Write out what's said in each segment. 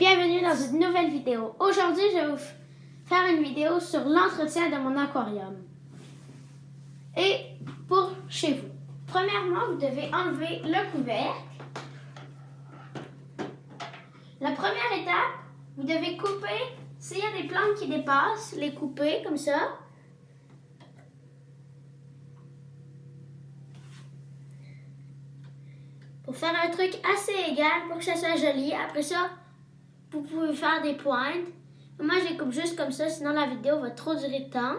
bienvenue dans une nouvelle vidéo. Aujourd'hui, je vais vous faire une vidéo sur l'entretien de mon aquarium. Et pour chez vous. Premièrement, vous devez enlever le couvercle. La première étape, vous devez couper, s'il y a des plantes qui dépassent, les couper comme ça. Pour faire un truc assez égal pour que ça soit joli. Après ça, vous pouvez faire des pointes. Moi, je les coupe juste comme ça, sinon la vidéo va trop durer de temps.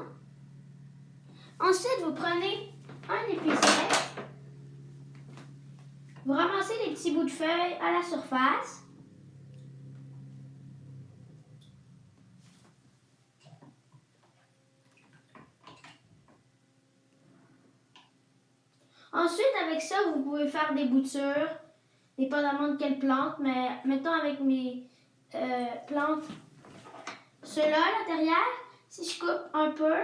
Ensuite, vous prenez un épicette. Vous ramassez les petits bouts de feuilles à la surface. Ensuite, avec ça, vous pouvez faire des boutures, dépendamment de quelle plante, mais mettons avec mes plantes, ceux-là à l'intérieur, si je coupe un peu,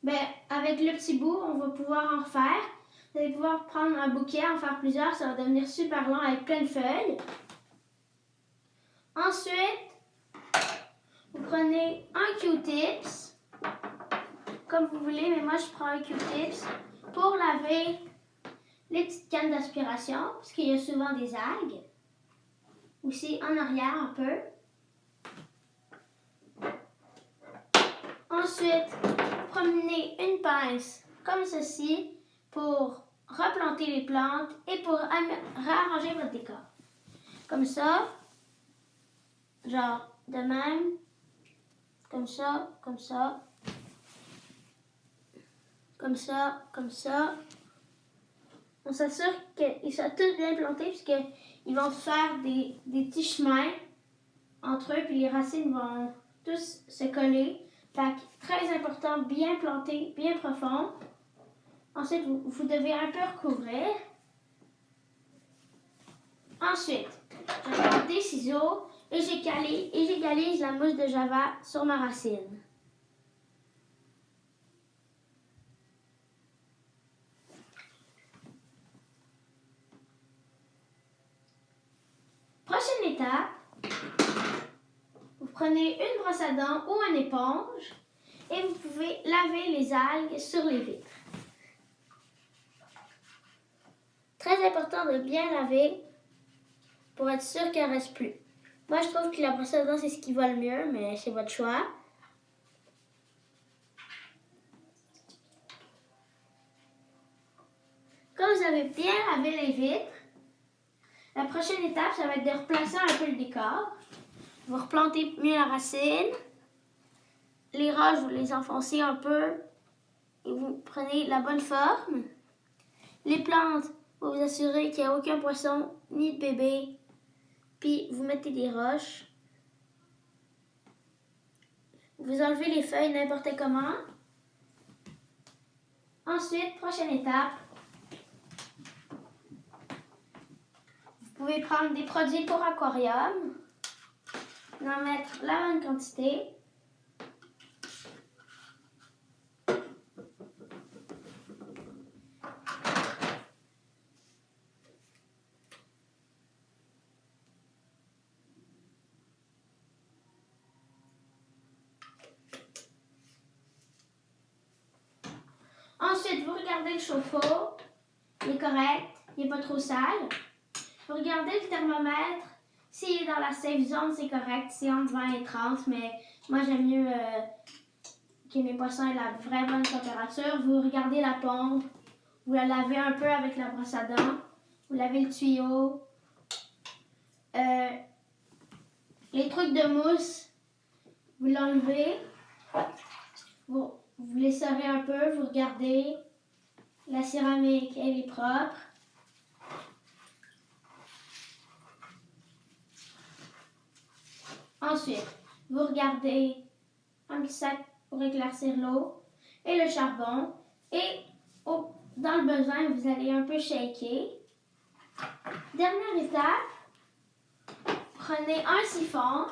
ben, avec le petit bout, on va pouvoir en refaire. Vous allez pouvoir prendre un bouquet, en faire plusieurs, ça va devenir super long avec plein de feuilles. Ensuite, vous prenez un Q-tips, comme vous voulez, mais moi je prends un Q-tips pour laver les petites cannes d'aspiration, parce qu'il y a souvent des algues. Aussi en arrière un peu. Ensuite, prenez une pince comme ceci pour replanter les plantes et pour réarranger votre décor. Comme ça, genre de même, comme ça, comme ça, comme ça, comme ça. On s'assure qu'ils soient tous bien plantés puisqu'ils vont faire des petits chemins entre eux puis les racines vont tous se coller. Fait que, très important, bien planté, bien profond. Ensuite, vous devez un peu recouvrir. Ensuite, je prends des ciseaux et j'égalise la mousse de java sur ma racine. Prochaine étape, vous prenez une brosse à dents ou une éponge et vous pouvez laver les algues sur les vitres. Très important de bien laver pour être sûr qu'elle ne reste plus. Moi, je trouve que la brosse à dents, c'est ce qui va le mieux, mais c'est votre choix. Quand vous avez bien lavé les vitres, la prochaine étape, ça va être de replacer un peu le décor. Vous replantez mieux la racine. Les roches, vous les enfoncez un peu et vous prenez la bonne forme. Les plantes, vous vous assurez qu'il n'y a aucun poisson ni de bébé. Puis vous mettez des roches. Vous enlevez les feuilles n'importe comment. Ensuite, prochaine étape, vous pouvez prendre des produits pour aquarium. Vous en mettre la bonne quantité. Ensuite, vous regardez le chauffe-eau, il est correct, il n'est pas trop sale. Vous regardez le thermomètre, s'il est dans la safe zone, c'est correct, c'est entre 20 et 30, mais moi j'aime mieux que mes poissons aient la vraie bonne température. Vous regardez la pompe, vous la lavez un peu avec la brosse à dents, vous lavez le tuyau. Les trucs de mousse, vous l'enlevez, vous les serrez un peu, vous regardez, la céramique, elle est propre. Ensuite, vous regardez un petit sac pour éclaircir l'eau et le charbon. Et dans le besoin, vous allez un peu shaker. Dernière étape, prenez un siphon.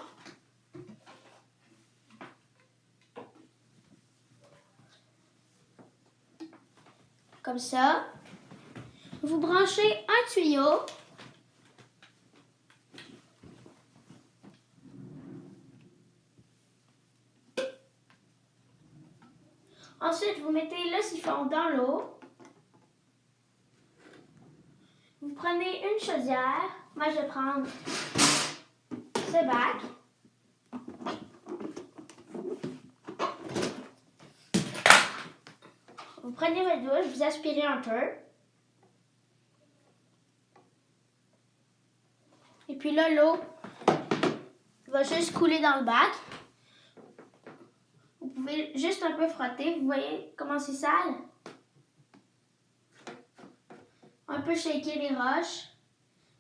Comme ça. Vous branchez un tuyau Ensuite, vous mettez le siphon dans l'eau. Vous prenez une chaudière. Moi, je vais prendre ce bac. Vous prenez votre douche, vous aspirez un peu. Et puis là, l'eau va juste couler dans le bac. Vous pouvez juste un peu frotter. Vous voyez comment c'est sale? Un peu shaker les roches.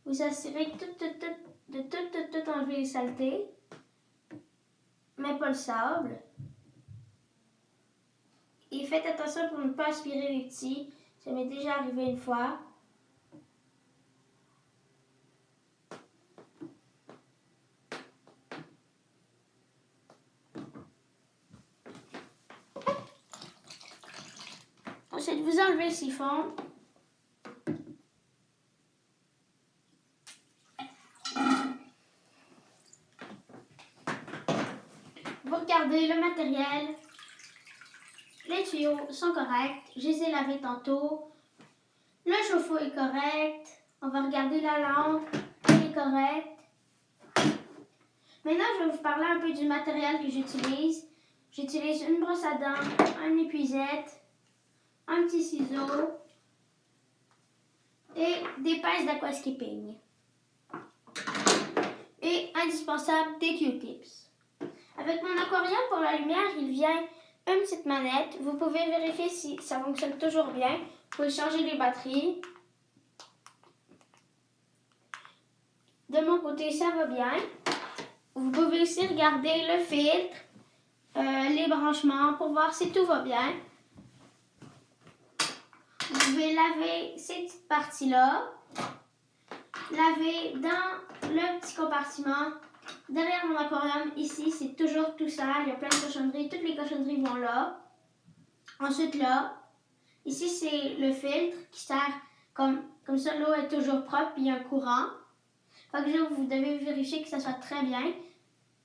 Vous assurez de tout enlever les saletés. Mais pas le sable. Et faites attention pour ne pas aspirer les petits. Ça m'est déjà arrivé une fois. Ensuite, vous enlevez le siphon. Vous regardez le matériel. Les tuyaux sont corrects. Je les ai lavés tantôt. Le chauffe-eau est correct. On va regarder la lampe. Elle est correcte. Maintenant, je vais vous parler un peu du matériel que j'utilise. J'utilise une brosse à dents, une épuisette, un petit ciseau et des pinces d'aquascaping. Et indispensable, des Q-tips. Avec mon aquarium pour la lumière, il vient une petite manette. Vous pouvez vérifier si ça fonctionne toujours bien. Vous pouvez changer les batteries. De mon côté, ça va bien. Vous pouvez aussi regarder le filtre, les branchements pour voir si tout va bien. Vous pouvez laver ces petites parties-là. Laver dans le petit compartiment. Derrière mon aquarium, ici, c'est toujours tout sale. Il y a plein de cochonneries. Toutes les cochonneries vont là. Ensuite, là, ici, c'est le filtre qui sert comme ça, l'eau est toujours propre et il y a un courant. Fait que vous devez vérifier que ça soit très bien.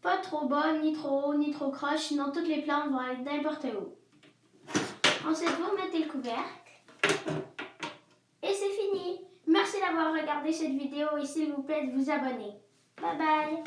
Pas trop bas, ni trop haut, ni trop croche, sinon toutes les plantes vont aller n'importe où. Ensuite, vous mettez le couvercle. Et c'est fini. Merci d'avoir regardé cette vidéo et s'il vous plaît de vous abonner. Bye bye!